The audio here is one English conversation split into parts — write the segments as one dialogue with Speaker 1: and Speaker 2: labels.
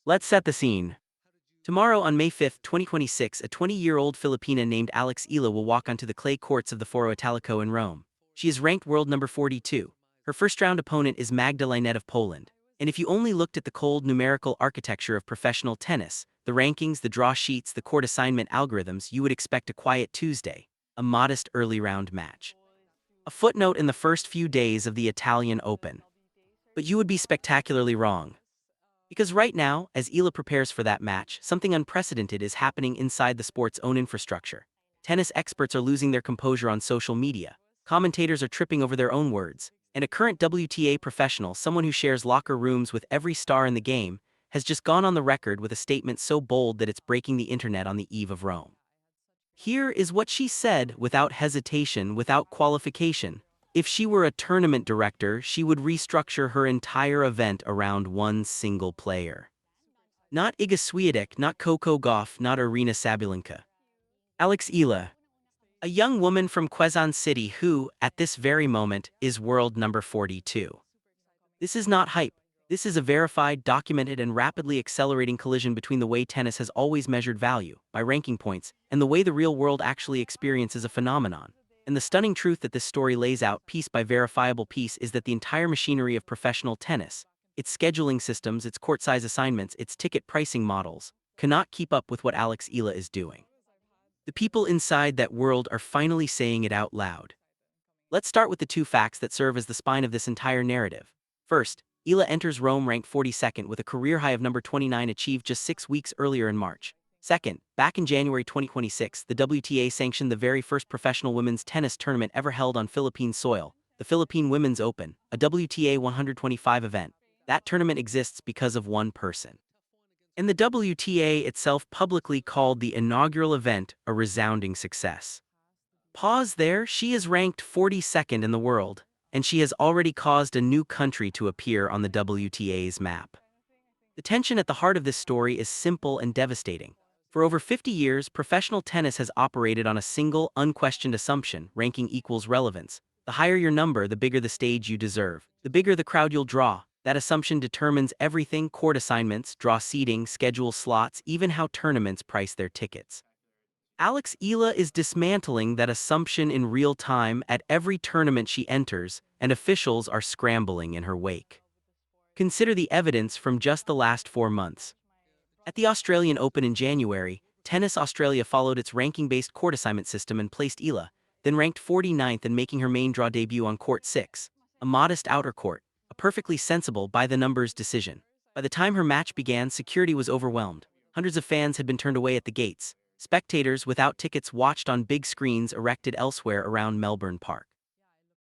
Speaker 1: Let's set the scene. Tomorrow on May 5, 2026, a 20-year-old Filipina named Alexandra Eala will walk onto the clay courts of the Foro Italico in Rome. She is ranked world number 42. Her first-round opponent is Magdalena of Poland. And if you only looked at the cold numerical architecture of professional tennis, the rankings, the draw sheets, the court assignment algorithms, you would expect a quiet Tuesday, a modest early round match. A footnote in the first few days of the Italian Open. But you would be spectacularly wrong. Because right now, as Eala prepares for that match, something unprecedented is happening inside the sport's own infrastructure. Tennis experts are losing their composure on social media, commentators are tripping over their own words, and a current WTA professional, someone who shares locker rooms with every star in the game, has just gone on the record with a statement so bold that it's breaking the internet on the eve of Rome. Here is what she said without hesitation, without qualification. If she were a tournament director, she would restructure her entire event around one single player. Not Iga Swiatek, not Coco Gauff, not Arina Sabalenka. Alexandra Eala, a young woman from Quezon City who, at this very moment, is world number 42. This is not hype. This is a verified, documented, and rapidly accelerating collision between the way tennis has always measured value, by ranking points, and the way the real world actually experiences a phenomenon. And the stunning truth that this story lays out piece by verifiable piece is that the entire machinery of professional tennis, its scheduling systems, its court size assignments, its ticket pricing models, cannot keep up with what Alexandra Eala is doing. The people inside that world are finally saying it out loud. Let's start with the two facts that serve as the spine of this entire narrative. First, Eala enters Rome ranked 42nd with a career high of number 29 achieved just 6 weeks earlier in March. Second, back in January 2026, the WTA sanctioned the very first professional women's tennis tournament ever held on Philippine soil, the Philippine Women's Open, a WTA 125 event. That tournament exists because of one person. And the WTA itself publicly called the inaugural event a resounding success. Pause there, she is ranked 42nd in the world, and she has already caused a new country to appear on the WTA's map. The tension at the heart of this story is simple and devastating. For over 50 years, professional tennis has operated on a single, unquestioned assumption: ranking equals relevance. The higher your number, the bigger the stage you deserve. The bigger the crowd you'll draw. That assumption determines everything: court assignments, draw seating, schedule slots, even how tournaments price their tickets. Alexandra Eala is dismantling that assumption in real time at every tournament she enters, and officials are scrambling in her wake. Consider the evidence from just the last 4 months. At the Australian Open in January, Tennis Australia followed its ranking-based court assignment system and placed Eala, then ranked 49th and making her main draw debut on court 6, a modest outer court, a perfectly sensible by-the-numbers decision. By the time her match began, security was overwhelmed. Hundreds of fans had been turned away at the gates. Spectators without tickets watched on big screens erected elsewhere around Melbourne Park.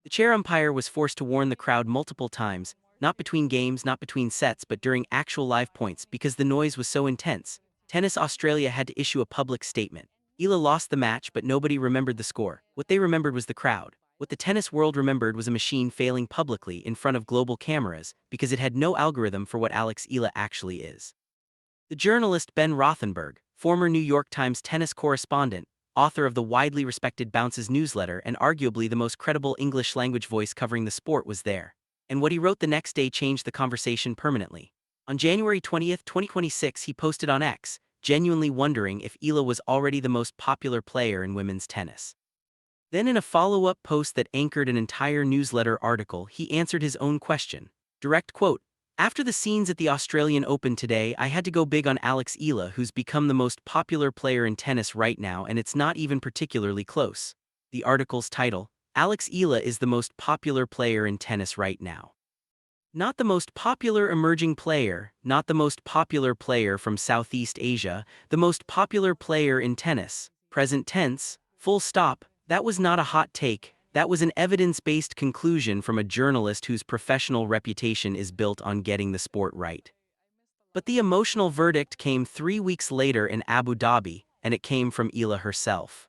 Speaker 1: The chair umpire was forced to warn the crowd multiple times, not between games, not between sets, but during actual live points, because the noise was so intense. Tennis Australia had to issue a public statement. Eala lost the match, but nobody remembered the score. What they remembered was the crowd. What the tennis world remembered was a machine failing publicly in front of global cameras because it had no algorithm for what Alexandra Eala actually is. The journalist Ben Rothenberg, former New York Times tennis correspondent, author of the widely respected Bounces newsletter and arguably the most credible English-language voice covering the sport, was there. And what he wrote the next day changed the conversation permanently. On January 20, 2026, he posted on X, genuinely wondering if Eala was already the most popular player in women's tennis. Then in a follow-up post that anchored an entire newsletter article, he answered his own question. Direct quote, "After the scenes at the Australian Open today, I had to go big on Alexandra Eala, who's become the most popular player in tennis right now, and it's not even particularly close." The article's title: Alexandra Eala is the most popular player in tennis right now. Not the most popular emerging player, not the most popular player from Southeast Asia, the most popular player in tennis. Present tense, full stop. That was not a hot take. That was an evidence-based conclusion from a journalist whose professional reputation is built on getting the sport right. But the emotional verdict came 3 weeks later in Abu Dhabi, and it came from Eala herself.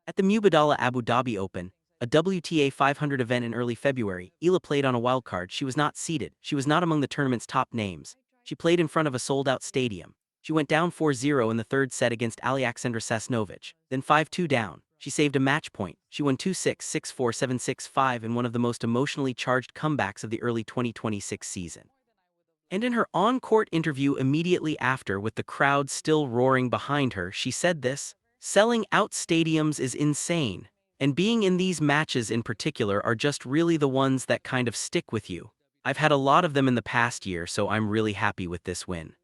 Speaker 1: At the Mubadala Abu Dhabi Open, a WTA 500 event in early February, Eala played on a wildcard. She was not seeded. She was not among the tournament's top names. She played in front of a sold-out stadium. She went down 4-0 in the third set against Alexandra Sasnovich, then 5-2 down. She saved a match point. She won 2-6, 6-4, 7-6, 5 in one of the most emotionally charged comebacks of the early 2026 season. And in her on-court interview immediately after, with the crowd still roaring behind her, she said this: "Selling out stadiums is insane. And being in these matches in particular are just really the ones that kind of stick with you. I've had a lot of them in the past year, so I'm really happy with this win."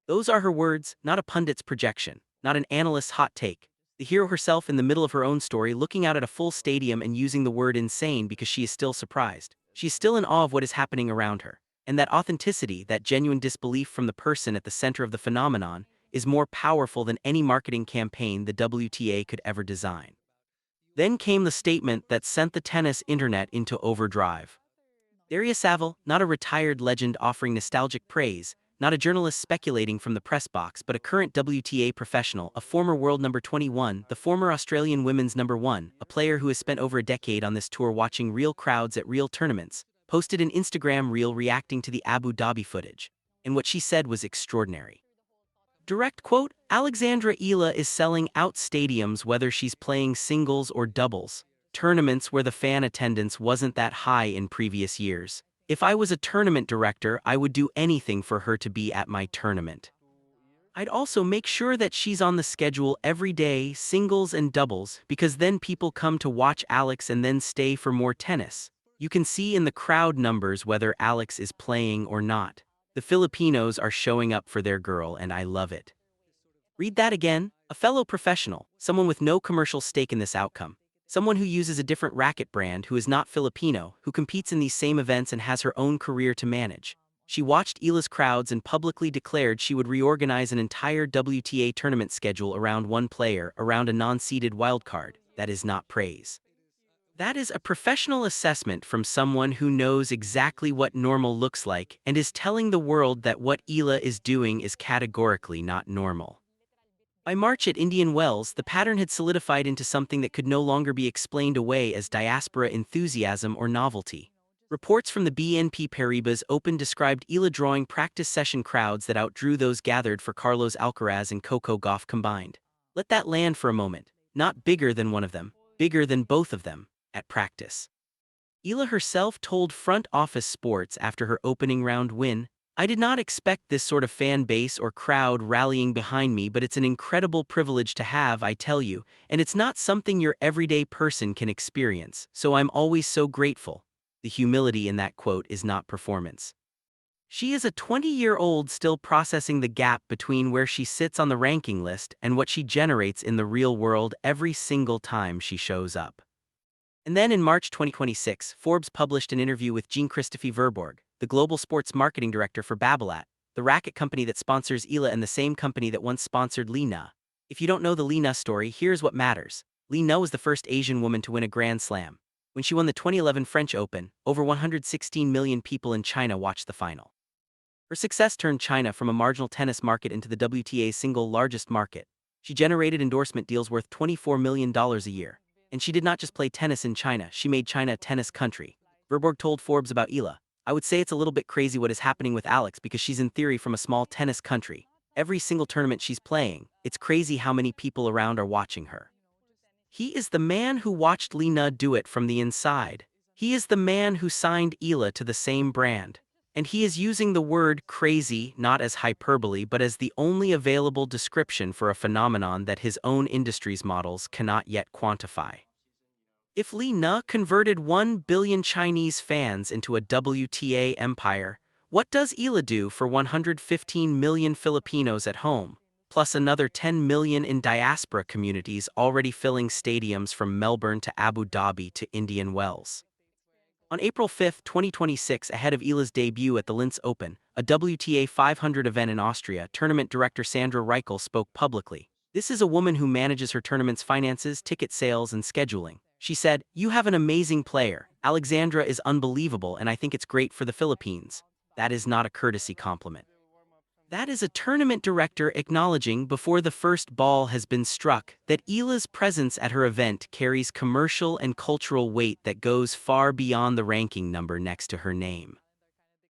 Speaker 1: Those are her words, not a pundit's projection, not an analyst's hot take. The hero herself in the middle of her own story, looking out at a full stadium and using the word insane because she is still surprised. She is still in awe of what is happening around her. And that authenticity, that genuine disbelief from the person at the center of the phenomenon, is more powerful than any marketing campaign the WTA could ever design. Then came the statement that sent the tennis internet into overdrive. Daria Saville, not a retired legend offering nostalgic praise, not a journalist speculating from the press box, but a current WTA professional, a former world number 21, the former Australian women's number 1, a player who has spent over a decade on this tour watching real crowds at real tournaments, posted an Instagram reel reacting to the Abu Dhabi footage. And what she said was extraordinary. Direct quote: "Alexandra Eala is selling out stadiums whether she's playing singles or doubles. Tournaments where the fan attendance wasn't that high in previous years. If I was a tournament director, I would do anything for her to be at my tournament. I'd also make sure that she's on the schedule every day, singles and doubles, because then people come to watch Alex and then stay for more tennis. You can see in the crowd numbers whether Alex is playing or not. The Filipinos are showing up for their girl, and I love it." Read that again. A fellow professional, someone with no commercial stake in this outcome. Someone who uses a different racket brand, who is not Filipino, who competes in these same events and has her own career to manage. She watched Eala's crowds and publicly declared she would reorganize an entire WTA tournament schedule around one player, around a non-seeded wildcard. That is not praise. That is a professional assessment from someone who knows exactly what normal looks like and is telling the world that what Eala is doing is categorically not normal. By March at Indian Wells, the pattern had solidified into something that could no longer be explained away as diaspora enthusiasm or novelty. Reports from the BNP Paribas Open described Eala drawing practice session crowds that outdrew those gathered for Carlos Alcaraz and Coco Gauff combined. Let that land for a moment. Not bigger than one of them, bigger than both of them, at practice. Eala herself told Front Office Sports after her opening round win, "I did not expect this sort of fan base or crowd rallying behind me, but it's an incredible privilege to have, I tell you, and it's not something your everyday person can experience, so I'm always so grateful." The humility in that quote is not performance. She is a 20-year-old still processing the gap between where she sits on the ranking list and what she generates in the real world every single time she shows up. And then in March 2026, Forbes published an interview with Jean-Christophe Verborg, the global sports marketing director for Babolat, the racket company that sponsors Eala and the same company that once sponsored Li Na. If you don't know the Li Na story, here's what matters. Li Na was the first Asian woman to win a Grand Slam. When she won the 2011 French Open, over 116 million people in China watched the final. Her success turned China from a marginal tennis market into the WTA's single largest market. She generated endorsement deals worth $24 million a year. And she did not just play tennis in China, she made China a tennis country. Verborg told Forbes about Eala, "I would say it's a little bit crazy what is happening with Alex because she's in theory from a small tennis country. Every single tournament she's playing, it's crazy how many people around are watching her." He is the man who watched Li Na do it from the inside. He is the man who signed Eala to the same brand. And he is using the word crazy not as hyperbole but as the only available description for a phenomenon that his own industry's models cannot yet quantify. If Li Na converted 1 billion Chinese fans into a WTA empire, what does Eala do for 115 million Filipinos at home, plus another 10 million in diaspora communities already filling stadiums from Melbourne to Abu Dhabi to Indian Wells? On April 5, 2026, ahead of Eala's debut at the Linz Open, a WTA 500 event in Austria, tournament director Sandra Reichel spoke publicly. This is a woman who manages her tournament's finances, ticket sales, and scheduling. She said, "You have an amazing player. Alexandra is unbelievable, and I think it's great for the Philippines." That is not a courtesy compliment. That is a tournament director acknowledging, before the first ball has been struck, that Eala's presence at her event carries commercial and cultural weight that goes far beyond the ranking number next to her name.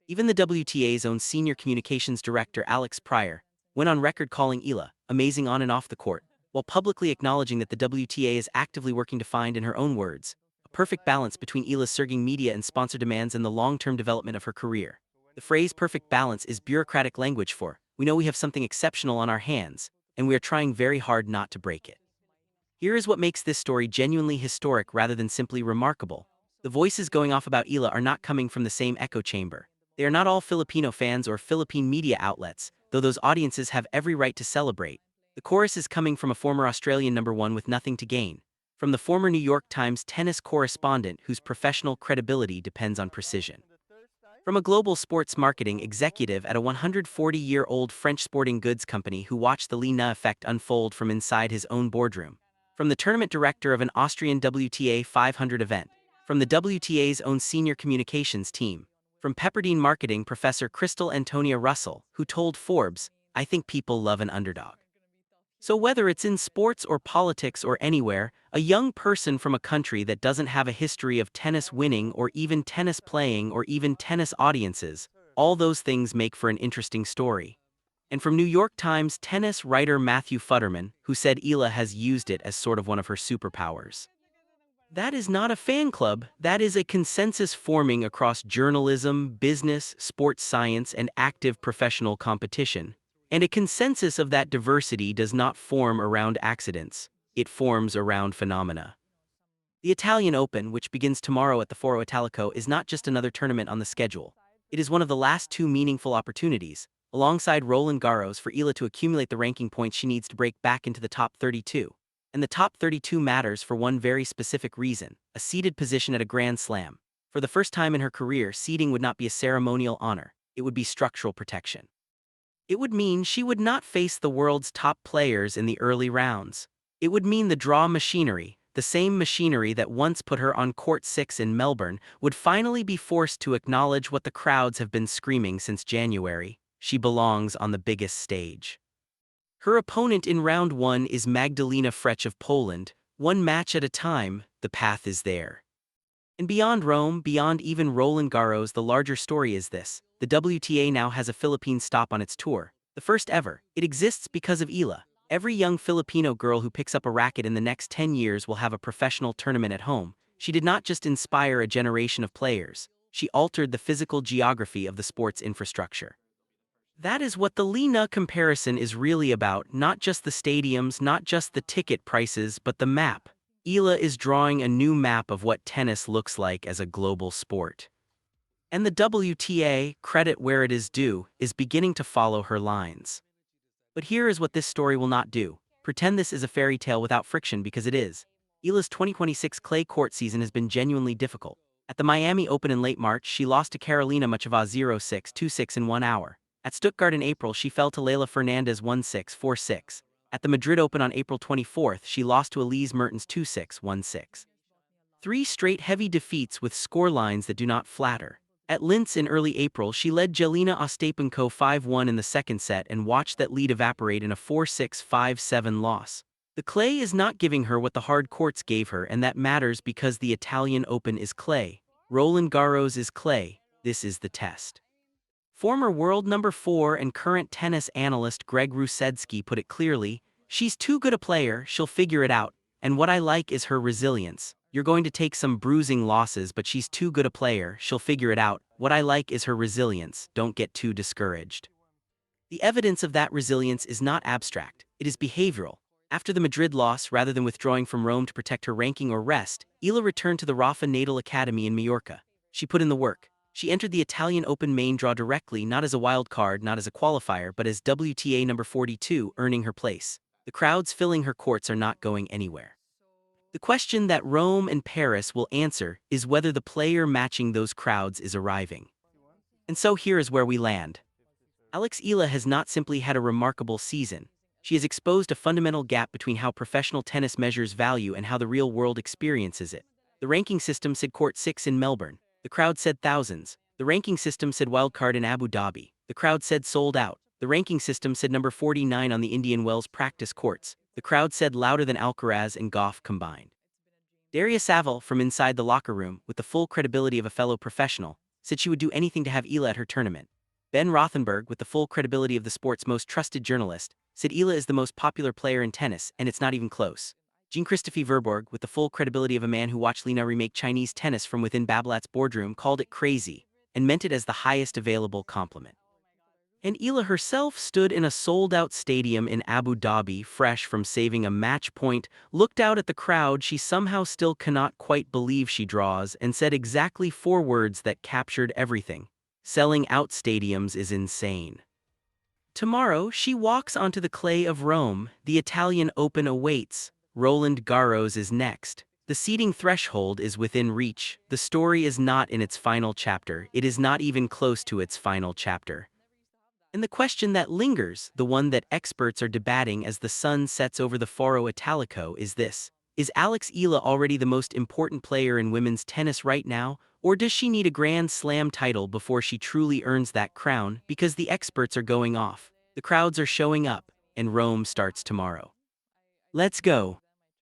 Speaker 1: Even the WTA's own senior communications director Alex Pryor went on record calling Eala amazing on and off the court, while publicly acknowledging that the WTA is actively working to find, in her own words, a perfect balance between Eala's surging media and sponsor demands and the long-term development of her career. The phrase perfect balance is bureaucratic language for, we know we have something exceptional on our hands, and we are trying very hard not to break it. Here is what makes this story genuinely historic rather than simply remarkable. The voices going off about Eala are not coming from the same echo chamber. They are not all Filipino fans or Philippine media outlets, though those audiences have every right to celebrate. The chorus is coming from a former Australian #1 with nothing to gain, from the former New York Times tennis correspondent whose professional credibility depends on precision, from a global sports marketing executive at a 140-year-old French sporting goods company who watched the Lee Na effect unfold from inside his own boardroom, from the tournament director of an Austrian WTA 500 event, from the WTA's own senior communications team, from Pepperdine marketing professor Crystal Antonia Russell, who told Forbes, "I think people love an underdog." So whether it's in sports or politics or anywhere, a young person from a country that doesn't have a history of tennis winning or even tennis playing or even tennis audiences, all those things make for an interesting story. And from New York Times tennis writer Matthew Futterman, who said Eala has used it as sort of one of her superpowers. That is not a fan club, that is a consensus forming across journalism, business, sports science, and active professional competition. And a consensus of that diversity does not form around accidents, it forms around phenomena. The Italian Open, which begins tomorrow at the Foro Italico, is not just another tournament on the schedule. It is one of the last two meaningful opportunities, alongside Roland Garros, for Eala to accumulate the ranking points she needs to break back into the top 32. And the top 32 matters for one very specific reason: a seeded position at a Grand Slam. For the first time in her career, seeding would not be a ceremonial honor, it would be structural protection. It would mean she would not face the world's top players in the early rounds. It would mean the draw machinery, the same machinery that once put her on Court 6 in Melbourne, would finally be forced to acknowledge what the crowds have been screaming since January: she belongs on the biggest stage. Her opponent in round 1 is Magdalena Fręch of Poland. One match at a time, the path is there. And beyond Rome, beyond even Roland Garros, the larger story is this: the WTA now has a Philippine stop on its tour, the first ever. It exists because of Eala. Every young Filipino girl who picks up a racket in the next 10 years will have a professional tournament at home. She did not just inspire a generation of players, she altered the physical geography of the sports infrastructure. That is what the Lee Na comparison is really about, not just the stadiums, not just the ticket prices, but the map. Eala is drawing a new map of what tennis looks like as a global sport. And the WTA, credit where it is due, is beginning to follow her lines. But here is what this story will not do: pretend this is a fairy tale without friction, because it is. Eala's 2026 clay court season has been genuinely difficult. At the Miami Open in late March, she lost to Karolina Muchova 0-6, 2-6 in 1 hour. At Stuttgart in April, she fell to Leylah Fernandez 1-6, 4-6. At the Madrid Open on April 24, she lost to Elise Mertens 2-6, 1-6. 3 straight heavy defeats with scorelines that do not flatter. At Linz in early April, she led Jelena Ostapenko 5-1 in the second set and watched that lead evaporate in a 4-6, 5-7 loss. The clay is not giving her what the hard courts gave her, and that matters because the Italian Open is clay. Roland Garros is clay. This is the test. Former world #4 and current tennis analyst Greg Rusedski put it clearly: she's too good a player, she'll figure it out, and what I like is her resilience. You're going to take some bruising losses, but she's too good a player, she'll figure it out. What I like is her resilience, don't get too discouraged. The evidence of that resilience is not abstract, it is behavioral. After the Madrid loss, rather than withdrawing from Rome to protect her ranking or rest, Eala returned to the Rafa Nadal Academy in Majorca. She put in the work. She entered the Italian Open main draw directly, not as a wild card, not as a qualifier, but as WTA number 42, earning her place. The crowds filling her courts are not going anywhere. The question that Rome and Paris will answer is whether the player matching those crowds is arriving. And so here is where we land. Alex Eala has not simply had a remarkable season. She has exposed a fundamental gap between how professional tennis measures value and how the real world experiences it. The ranking system said Court 6 in Melbourne. The crowd said thousands. The ranking system said wildcard in Abu Dhabi. The crowd said sold out. The ranking system said number 49 on the Indian Wells practice courts. The crowd said louder than Alcaraz and Goff combined. Daria Saville, from inside the locker room, with the full credibility of a fellow professional, said she would do anything to have Eala at her tournament. Ben Rothenberg, with the full credibility of the sport's most trusted journalist, said Eala is the most popular player in tennis, and it's not even close. Jean-Christophe Verbourg, with the full credibility of a man who watched Lee Na remake Chinese tennis from within Babolat's boardroom, called it crazy. and meant it as the highest available compliment. And Eala herself stood in a sold-out stadium in Abu Dhabi, fresh from saving a match point, looked out at the crowd she somehow still cannot quite believe she draws, and said exactly 4 words that captured everything. Selling out stadiums is insane. Tomorrow, she walks onto the clay of Rome. The Italian Open awaits. Roland Garros is next. The seeding threshold is within reach. The story is not in its final chapter. It is not even close to its final chapter. And the question that lingers, the one that experts are debating as the sun sets over the Foro Italico, is this. Is Alex Eala already the most important player in women's tennis right now, or does she need a Grand Slam title before she truly earns that crown? Because the experts are going off, the crowds are showing up, and Rome starts tomorrow. Let's go.